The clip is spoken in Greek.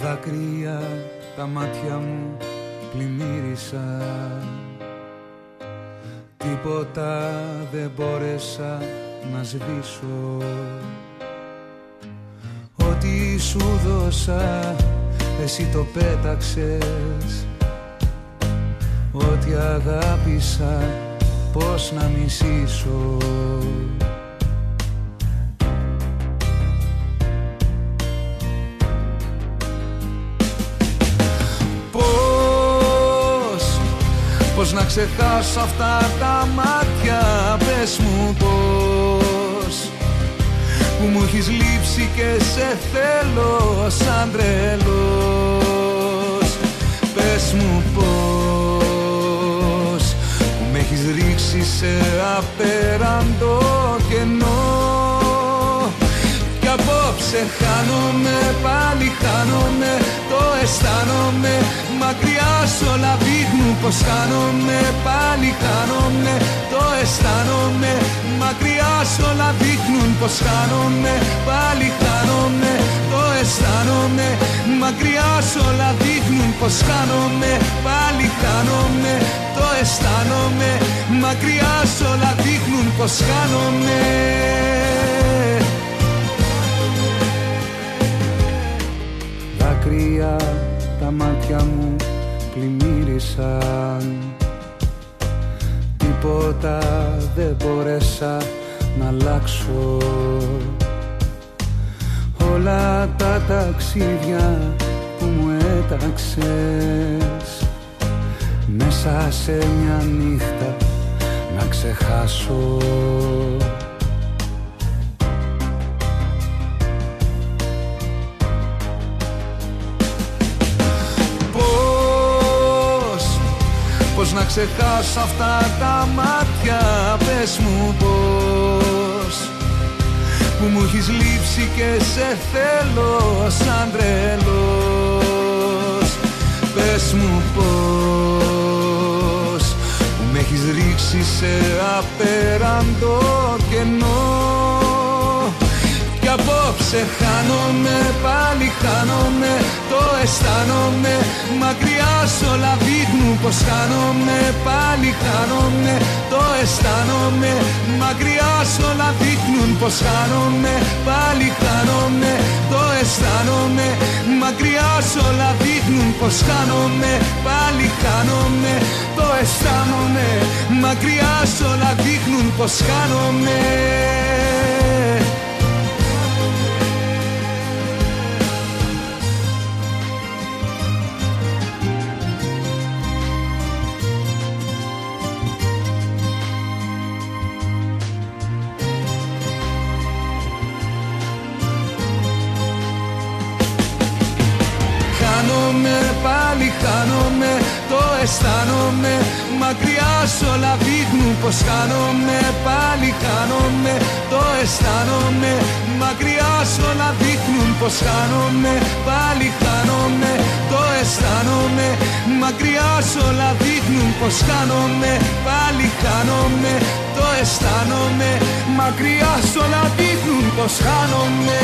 Δάκρυα τα μάτια μου πλημμύρισαν, τίποτα δεν μπόρεσα να σβήσω. Ό,τι σου δώσα εσύ το πέταξες, ό,τι αγάπησα πώς να μισήσω. Πώς να ξεχάσω αυτά τα μάτια, πες μου πώς, που μου έχεις λείψει και σε θέλω σαν τρελός. Πες μου πώς, που με έχεις ρίξει σε απέραντο κενό. Κι απόψε χάνομαι, πάλι χάνομαι, το αισθάνομαι. Μακριά σ' όλα δείχνουν πως χάνομαι, πάλι χάνομαι, το αισθάνομαι. Μακριά σ' όλα δείχνουν πως χάνομαι, πάλι χάνομαι, το αισθάνομαι. Μακριά σ' όλα δείχνουν πως χάνομαι, πάλι χάνομαι, το αισθάνομαι. Μακριά σ' όλα δείχνουν πως χάνομαι. Δάκρυα τα μάτια μου πλημμύρισαν, τίποτα δεν μπόρεσα να αλλάξω. Όλα τα ταξίδια που μου έταξες μέσα σε μια νύχτα να ξεχάσω. Πώς να ξεχάσω αυτά τα μάτια, πες μου πώς, που μου έχεις λείψει και σε θέλω σαν τρελός. Πες μου πώς, που με έχεις ρίξει σε απέραντο κενό. Κι απόψε χάνομαι, πάλι χάνομαι, το αισθάνομαι. Μακριά σ' όλα δείχνουν πως χάνομαι, πάλι χάνομαι, το αισθάνομαι. Μακριά σ' όλα δείχνουν πως χάνομαι, πάλι χάνομαι, το αισθάνομαι. Μακριά σ' όλα δείχνουν πως χάνομαι, πάλι χάνομαι, το αισθάνομαι. Μακριά σ' όλα δείχνουν πως χάνομαι. Χάνομαι, πάλι χάνομαι, το αισθάνομαι. Μακριά σ' όλα δείχνουν πως χάνομαι, πάλι χάνομαι, το αισθάνομαι. Μακριά σ' όλα δείχνουν πως χάνομαι, πάλι χάνομαι, το αισθάνομαι. Μακριά σ' όλα δείχνουν πως χάνομαι, πάλι χάνομαι, το αισθάνομαι. Μακριά σ' όλα δείχνουν πως χάνομαι.